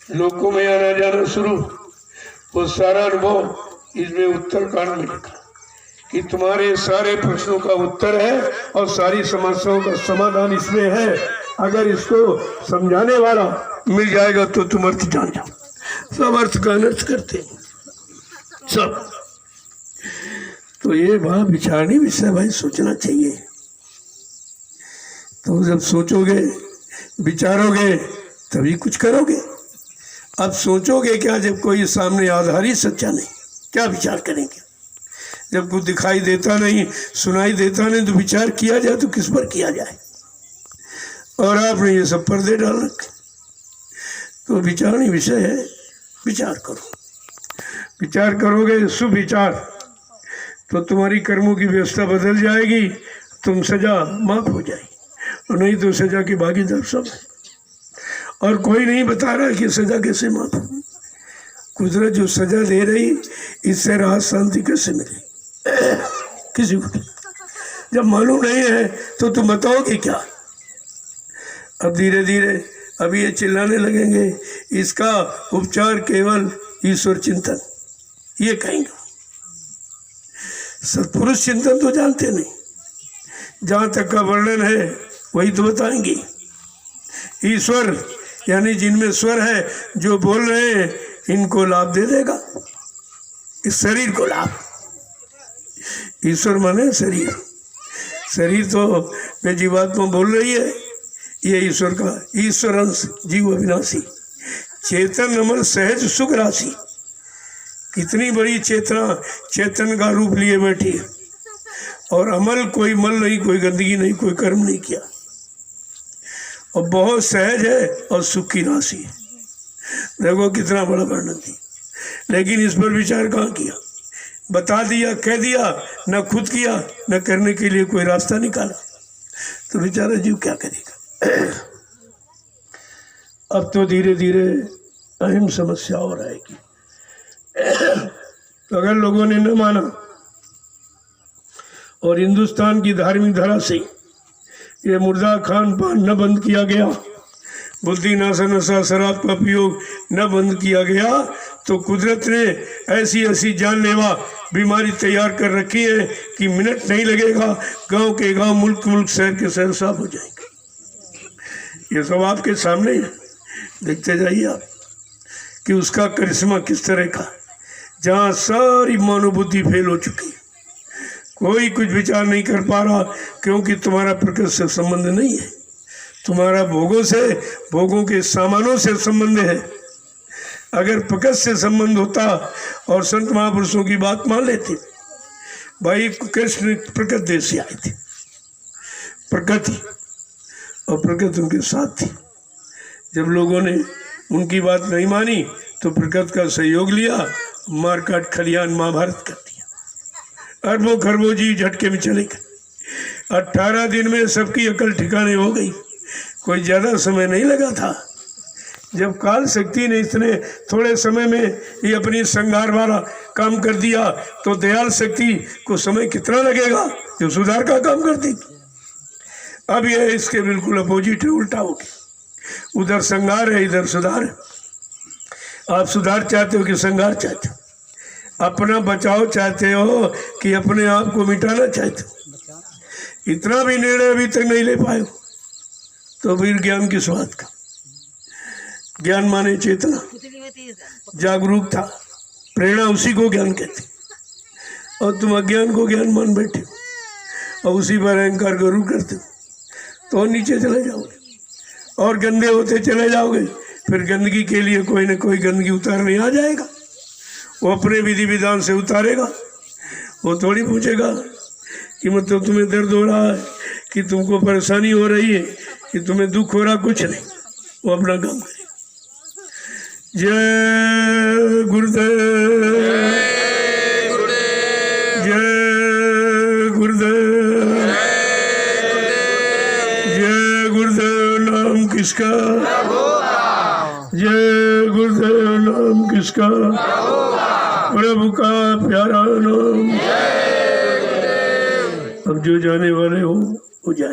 लोकों में आना जाना शुरू, वो सारा अनुभव इसमें उत्तरकांड में लिखा कि तुम्हारे सारे प्रश्नों का उत्तर है और सारी समस्याओं का समाधान इसमें है। अगर इसको समझाने वाला मिल जाएगा तो तुम अर्थ जान जाओ। सब अर्थ का अनर्थ करते हैं सब। तो ये बड़ा विचारणी विषय भाई, सोचना चाहिए। तो जब सोचोगे विचारोगे तभी कुछ करोगे। अब सोचोगे क्या जब कोई सामने आधार ही सच्चा नहीं, क्या विचार करेंगे? जब कुछ दिखाई देता नहीं, सुनाई देता नहीं, तो विचार किया जाए तो किस पर किया जाए? और आपने ये सब पर्दे डाल रखे। तो विचारणी विषय है, विचार करो। विचार करोगे सुविचार तो तुम्हारी कर्मों की व्यवस्था बदल जाएगी, तुम सजा माफ हो जाएगी, और नहीं तो सजा की भागीदार सब है। और कोई नहीं बता रहा कि सजा कैसे माफ हो। कुदरत जो सजा दे रही, इससे राहत शांति कैसे मिले किसी को? जब मालूम नहीं है तो तुम बताओगे क्या? अब धीरे धीरे अभी ये चिल्लाने लगेंगे, इसका उपचार केवल ईश्वर चिंतन, ये कहेंगे। सत्पुरुष चिंतन तो जानते नहीं, जहाँ तक का वर्णन है वही तो बताएंगे। ईश्वर यानी जिनमें स्वर है, जो बोल रहे हैं, इनको लाभ दे देगा, इस शरीर को लाभ। ईश्वर माने शरीर, शरीर तो मैं जीवात्मा बोल रही है, ये ईश्वर का ईश्वर अंश, जीव अविनाशी, चेतन अमल सहज सुख राशि। कितनी बड़ी चेतना चेतन का रूप लिए बैठी है, और अमल कोई मल नहीं, कोई गंदगी नहीं, कोई कर्म नहीं किया, और बहुत सहज है और सुख की राशि है। देखो कितना बड़ा वर्णन थी, लेकिन इस पर विचार कहाँ किया? बता दिया, कह दिया, न खुद किया, न करने के लिए कोई रास्ता निकाला, तो बेचारा जीव क्या करेगा? अब तो धीरे धीरे अहम समस्या हो रहेगी। तो अगर लोगों ने न माना और हिंदुस्तान की धार्मिक धारा से ये मुर्दा खान पान न बंद किया गया, बुद्धि नाशा नशा शराब का उपयोग न बंद किया गया, तो कुदरत ने ऐसी ऐसी जानलेवा बीमारी तैयार कर रखी है कि मिनट नहीं लगेगा, गांव के गांव, मुल्क मुल्क, शहर के शहर साफ हो जाएंगे। ये सब आपके सामने है, देखते जाइए आप कि उसका करिश्मा किस तरह का, जहाँ सारी मानवबुद्धि फेल हो चुकी है, कोई कुछ विचार नहीं कर पा रहा, क्योंकि तुम्हारा प्रकृति से संबंध नहीं है, तुम्हारा भोगों से, भोगों के सामानों से संबंध है। अगर प्रकृति से संबंध होता और संत महापुरुषों की बात मान लेते, भाई कृष्ण प्रकृति देश से आए थे, प्रकृति, और प्रकृति उनके साथ थी। जब लोगों ने उनकी बात नहीं मानी तो प्रकृति का सहयोग लिया, मारकाट खलियान महाभारत कर दिया, अरबों खरबों जी झटके में चले गए। 18 दिन में सबकी अकल ठिकाने हो गई, कोई ज़्यादा समय नहीं लगा था। जब काल शक्ति ने इतने थोड़े समय में ये अपनी संहार वाला काम कर दिया, तो दयाल शक्ति को समय कितना लगेगा जो सुधार का काम कर देगी। अब यह इसके बिल्कुल अपोजिट है, उल्टा हो गया। उधर संहार है, इधर सुधार है। आप सुधार चाहते हो कि संहार चाहते हो? अपना बचाव चाहते हो कि अपने आप को मिटाना चाहते हो? इतना भी निर्णय अभी तक नहीं ले पाए हो, तो फिर ज्ञान किस बात का? ज्ञान माने चेतना, जागरूकता, प्रेरणा, उसी को ज्ञान कहते। और तुम अज्ञान को ज्ञान मान बैठे हो और उसी पर अहंकार गरुड़ करते हो, तो नीचे चले जाओगे और गंदे होते चले जाओगे। फिर गंदगी के लिए कोई न कोई गंदगी उतारने आ जाएगा, वो अपने विधि विधान से उतारेगा। वो थोड़ी पूछेगा कि मतलब तुम्हें दर्द हो रहा है, कि तुमको परेशानी हो रही है, कि तुम्हें दुख हो रहा, कुछ नहीं, वो अपना काम करेगा। जय गुरुदेव, जय गुरुदेव, जय गुरुदेव। नाम किसका? जय गुरुदेव। नाम किसका? प्रभु का प्यारा नाम। अब जो जाने वाले हो वो जाए।